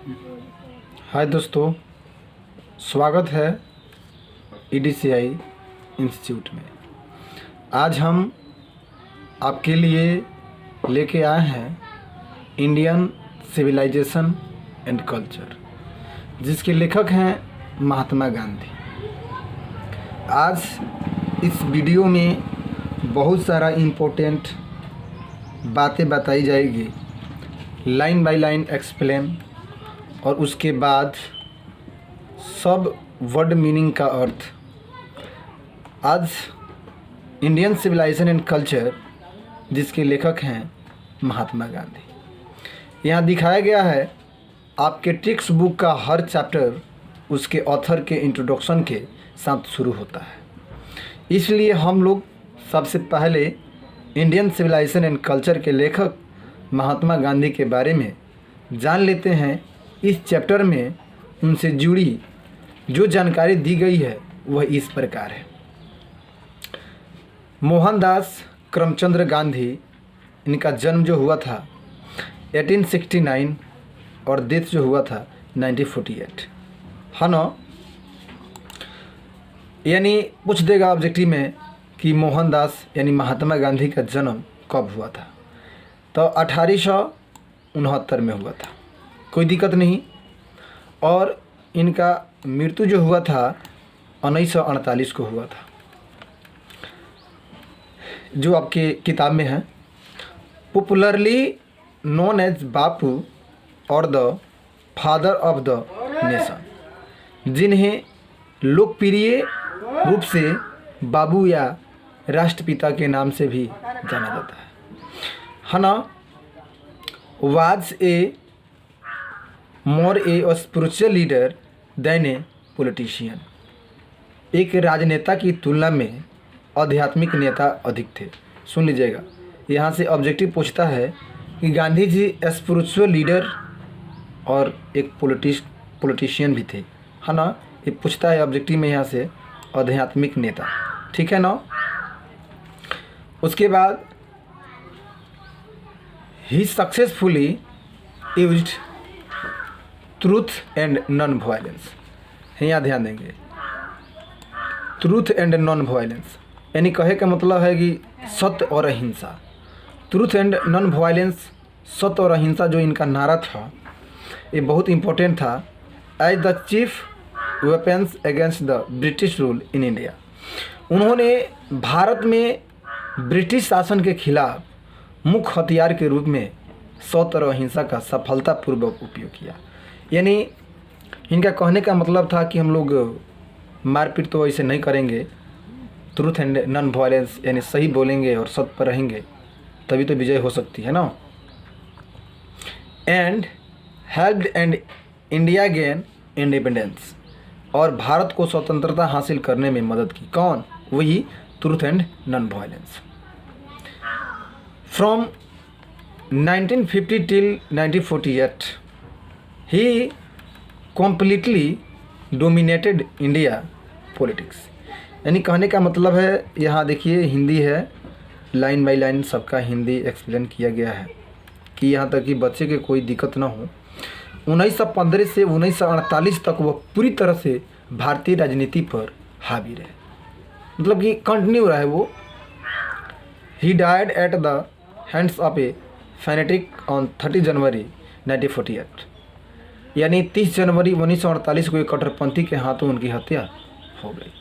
हाय दोस्तों, स्वागत है EDCI इंस्टीट्यूट में। आज हम आपके लिए लेके आए हैं इंडियन सिविलाइजेशन एंड कल्चर, जिसके लेखक हैं महात्मा गांधी। आज इस वीडियो में बहुत सारा इम्पोर्टेंट बातें बताई जाएगी, लाइन बाय लाइन एक्सप्लेन, और उसके बाद सब वर्ड मीनिंग का अर्थ। आज इंडियन सिविलाइजेशन एंड कल्चर, जिसके लेखक हैं महात्मा गांधी। यहाँ दिखाया गया है आपके टेक्स्ट बुक का हर चैप्टर उसके ऑथर के इंट्रोडक्शन के साथ शुरू होता है। इसलिए हम लोग सबसे पहले इंडियन सिविलाइजेशन एंड कल्चर के लेखक महात्मा गांधी के बारे में जान लेते हैं। इस चैप्टर में उनसे जुड़ी जो जानकारी दी गई है वह इस प्रकार है। मोहनदास करमचंद गांधी, इनका जन्म जो हुआ था 1869 और डेथ जो हुआ था 1948, है ना। यानी पूछ देगा ऑब्जेक्टिव में कि मोहनदास यानी महात्मा गांधी का जन्म कब हुआ था, तो 1869 में हुआ था, कोई दिक्कत नहीं। और इनका मृत्यु जो हुआ था 1948 को हुआ था, जो आपके किताब में है। पॉपुलरली नोन एज बापू और the father of the nation, जिन्हें लोकप्रिय रूप से बाबू या राष्ट्रपिता के नाम से भी जाना जाता है ना। Was a more a spiritual leader than a politician, एक राजनेता की तुलना में आध्यात्मिक नेता अधिक थे। सुन लीजिएगा, यहाँ से ऑब्जेक्टिव पूछता है कि गांधी जी स्पिरिचुअल लीडर और एक पॉलिटिशियन भी थे, है ना। ये पूछता है ऑब्जेक्टिव में यहाँ से आध्यात्मिक नेता, ठीक है ना। उसके बाद ही successfully used truth and non violence. यहाँ ध्यान देंगे, ट्रूथ एंड नॉन वायलेंस यानी कहे का मतलब है कि सत्य और अहिंसा। ट्रूथ एंड नॉन वायलेंस, सत्य और अहिंसा जो इनका नारा था, ये बहुत इम्पोर्टेंट था। As the chief weapons against the British rule in India, उन्होंने भारत में ब्रिटिश शासन के खिलाफ मुख्य हथियार के रूप में सत्य और अहिंसा का सफलतापूर्वक उपयोग किया। यानी इनका कहने का मतलब था कि हम लोग मारपीट तो ऐसे नहीं करेंगे, ट्रूथ एंड नॉन वायलेंस यानी सही बोलेंगे और सत्य पर रहेंगे, तभी तो विजय हो सकती है ना। And helped and India gain independence, और भारत को स्वतंत्रता हासिल करने में मदद की। कौन? वही truth and non violence. From 1950 till 1948 he completely dominated India politics। यानी कहने का मतलब है, यहाँ देखिए हिंदी है, लाइन बाय लाइन सबका हिंदी एक्सप्लेन किया गया है कि यहाँ तक कि बच्चे के कोई दिक्कत ना हो। 1915 से 1948 तक वह पूरी तरह से भारतीय राजनीति पर हावी रहे, मतलब कि कंटिन्यू रहे वो। He died at the hands of A fanatic on 30 जनवरी 1948, यानी 30 जनवरी 1948 को एक कट्टरपंथी के हाथों उनकी हत्या हो गई।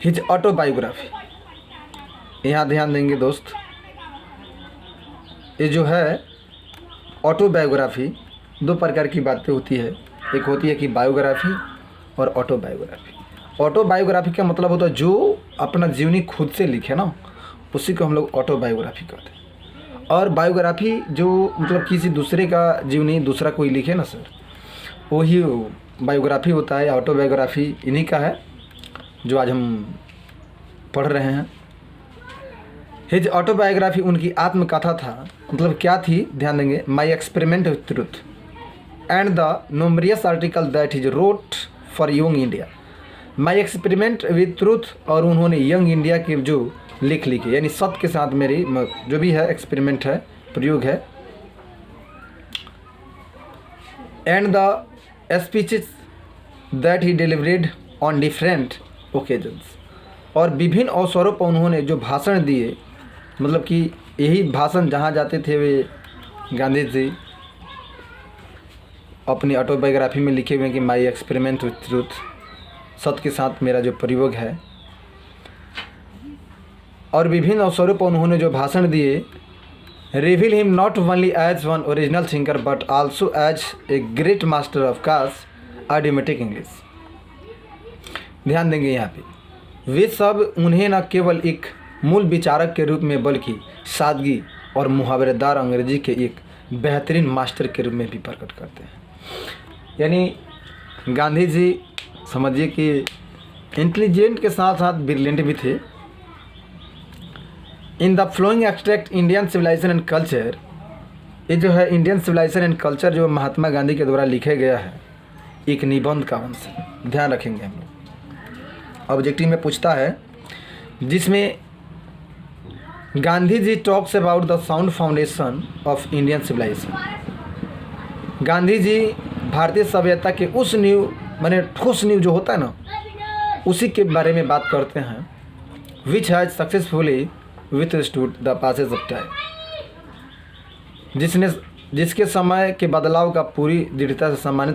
हिज ऑटोबायोग्राफी, यहाँ ध्यान देंगे दोस्त, ये जो है ऑटोबायोग्राफी, दो प्रकार की बातें होती है। एक होती है कि बायोग्राफी और ऑटोबायोग्राफी। ऑटोबायोग्राफी का मतलब होता है जो अपना जीवनी खुद से लिखे ना, उसी को हम लोग ऑटोबायोग्राफी कहते हैं। और बायोग्राफी जो मतलब किसी दूसरे का जीवनी दूसरा कोई लिखे ना सर, वही बायोग्राफी होता है। ऑटोबायोग्राफी इन्हीं का है जो आज हम पढ़ रहे हैं। हिज ऑटोबायोग्राफी उनकी आत्मकथा था, मतलब क्या थी, ध्यान देंगे। My experiment with truth and the numerous article that his wrote for young India. My experiment with truth, और उन्होंने यंग इंडिया के जो लिखे, यानी सत्य के साथ मेरी जो भी है एक्सपेरिमेंट है, प्रयोग है, and the speeches that he delivered on different occasions। और विभिन्न अवसरों पर उन्होंने जो भाषण दिए, मतलब कि यही भाषण जहाँ जाते थे वे गांधी जी अपनी ऑटोबायोग्राफी में लिखे हुए हैं कि माई एक्सपेरिमेंट विथ ट्रूथ, सत्य के साथ मेरा जो प्रयोग है। और विभिन्न अवसरों पर उन्होंने जो भाषण दिए, reveal him not only as one original thinker but also as a great master of cast idiomatic English. ध्यान देंगे यहाँ पे, वे सब उन्हें न केवल एक मूल विचारक के रूप में बल्कि सादगी और मुहावरेदार अंग्रेजी के एक बेहतरीन मास्टर के रूप में भी प्रकट करते हैं। यानी गांधी जी समझिए कि इंटेलिजेंट के साथ साथ ब्रिलियंट भी थे। In the following extract Indian civilization and culture, ये जो है इंडियन सिविलाइजेशन एंड कल्चर जो महात्मा गांधी के द्वारा लिखे गया है, एक निबंध का अंश है, ध्यान रखेंगे हम लोग। ऑब्जेक्टिव में पूछता है जिसमें Gandhi ji talks about the sound foundation of Indian civilisation. Gandhi ji भारतीय सभ्यता के उस नींव, माने ठोस नींव जो होता है ना, उसी के बारे में बात करते हैं। Which has successfully withstood the passage of time, जिसके समय के बदलाव का पूरी दृढ़ता से सामना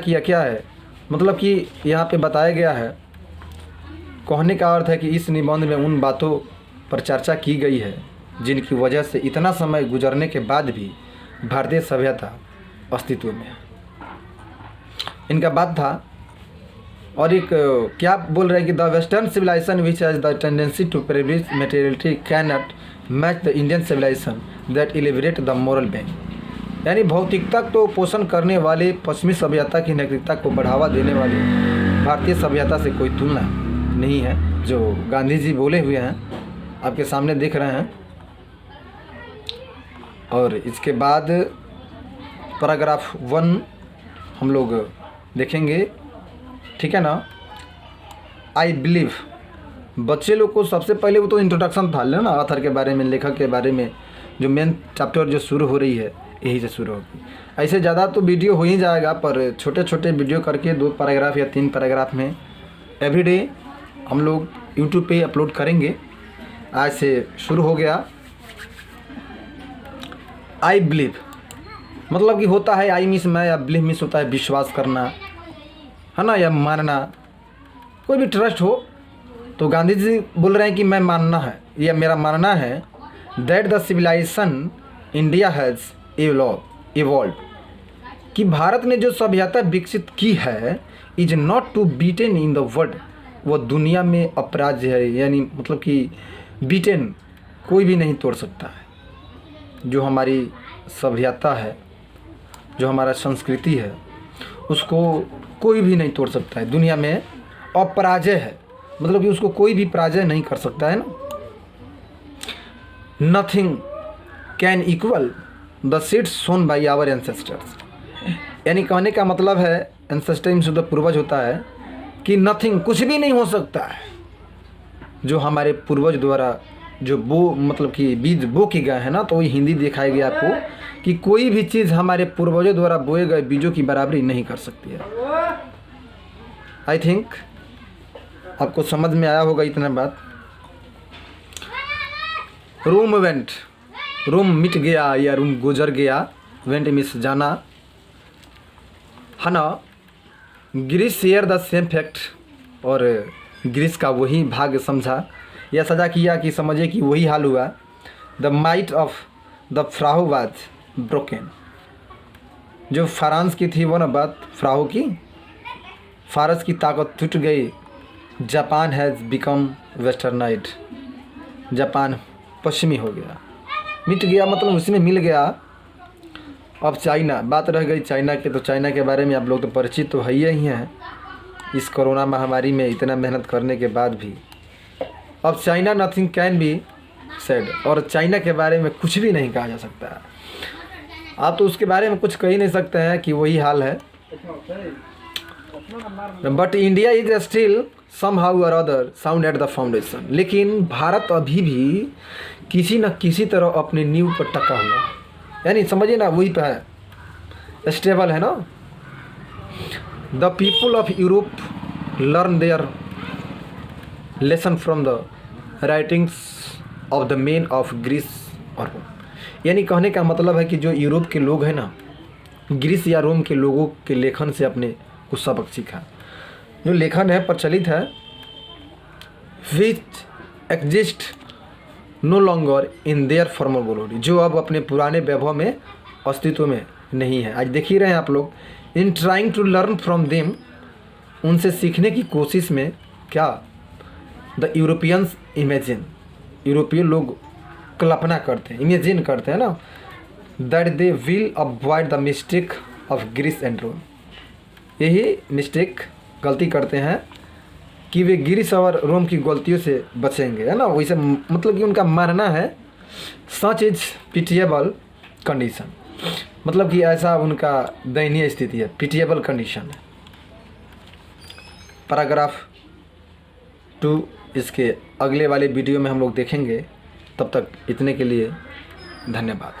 किया। क्या है मतलब कि यहाँ पे बताया गया है, कहने का अर्थ है कि इस निबंध में उन बातों पर चर्चा की गई है जिनकी वजह से इतना समय गुजरने के बाद भी भारतीय सभ्यता अस्तित्व में है। इनका बात था। और एक क्या बोल रहे हैं कि the western civilisation which has the tendency to privilege materiality can not match the Indian civilisation that elevate the moral bank. यानी भौतिकता को पोषण करने वाले पश्चिमी सभ्यता की नैतिकता को बढ़ावा देने वाली भारतीय सभ्यता से कोई तुलना नहीं है, जो गांधी जी बोले हुए हैं आपके सामने देख रहे हैं। और इसके बाद पैराग्राफ 1 हम लोग देखेंगे, ठीक है ना। आई बिलीव, बच्चे लोग को सबसे पहले वो तो इंट्रोडक्शन था ना, ऑथर के बारे में, लेखक के बारे में, जो मेन चैप्टर जो शुरू हो रही है यही से शुरू होगी। ऐसे ज़्यादा तो वीडियो हो ही जाएगा, पर छोटे छोटे वीडियो करके 2 पैराग्राफ या 3 पैराग्राफ में एवरीडे हम लोग यूट्यूब पे अपलोड करेंगे। आज से शुरू हो गया। आई बिलीव मतलब कि होता है आई मीन्स मैं, या बिलीव मीन्स होता है विश्वास करना, है ना, या मानना, कोई भी ट्रस्ट हो। तो गांधी जी बोल रहे हैं कि मैं मानना है, या मेरा मानना है that the civilization India has evolve, कि भारत ने जो सभ्यता विकसित की है is not to beaten in the world, वो दुनिया में अपराज्य है। यानी मतलब कि बीटेन कोई भी नहीं तोड़ सकता है। जो हमारी सभ्यता है, जो हमारा संस्कृति है, उसको कोई भी नहीं तोड़ सकता है। दुनिया में अपराजय है, मतलब कि उसको कोई भी पराजय नहीं कर सकता है ना। Nothing can equal the seeds sown by our ancestors. यानी कहने का मतलब है, एंसेस्टर मीन्स द पूर्वज होता है, कि नथिंग कुछ भी नहीं हो सकता है जो हमारे पूर्वज द्वारा जो मतलब कि बीज बो की गए हैं ना। तो वही हिंदी दिखाई गई आपको कि कोई भी चीज़ हमारे पूर्वजों द्वारा बोए गए बीजों की बराबरी नहीं कर सकती है। आई थिंक आपको समझ में आया होगा इतना बात। रूम वेंट, रूम मिट गया या रूम गुजर गया, वेंट मिस जाना, है ना। Greece share the same fact, और ग्रीस का वही भाग्य समझा या सजा किया कि समझे कि वही हाल हुआ। द माइट ऑफ द फ्राहू वाज ब्रोकन, जो फ्रांस की थी वो ना बात, फ्राहू की, फारस की ताकत टूट गई। जापान हैज़ बिकम वेस्टर्नाइड, जापान पश्चिमी हो गया, मिट गया मतलब उसी में मिल गया। अब चाइना, बात रह गई चाइना के, तो चाइना के बारे में आप लोग तो परिचित तो है ही हैं। इस कोरोना महामारी में इतना मेहनत करने के बाद भी अब China nothing can be said, और चाइना के बारे में कुछ भी नहीं कहा जा सकता। आप तो उसके बारे में कुछ कह ही नहीं सकते हैं कि वही हाल है। But India is still somehow or other sound at the foundation, लेकिन भारत अभी भी किसी न किसी तरह अपने नींव पर टका हुआ, यानी समझिए ना वही पे है। स्टेबल है ना। The people of Europe learn their lesson from the writings of the men of Greece और रोम। यानी कहने का मतलब है कि जो यूरोप के लोग हैं ना, ग्रीस या रोम के लोगों के लेखन से अपने कुछ सबक सीखा। जो लेखन है प्रचलित है, which exist no longer in their former glory, जो अब अपने पुराने वैभव में अस्तित्व में नहीं है। आज देख ही रहे हैं आप लोग, in trying to learn from them, उनसे सीखने की कोशिश में क्या, द यूरोपियंस इमेजिन, यूरोपीय लोग कल्पना करते हैं, इमेजिन करते हैं ना, that they will avoid the mistake of Greece and Rome, यही मिस्टेक गलती करते हैं कि वे ग्रीस और रोम की गलतियों से बचेंगे, है ना। वैसे मतलब कि उनका मानना है सच इज पिटिएबल कंडीशन, मतलब कि ऐसा उनका दयनीय स्थिति है, पिटिएबल कंडीशन है। पैराग्राफ 2 इसके अगले वाले वीडियो में हम लोग देखेंगे। तब तक इतने के लिए धन्यवाद।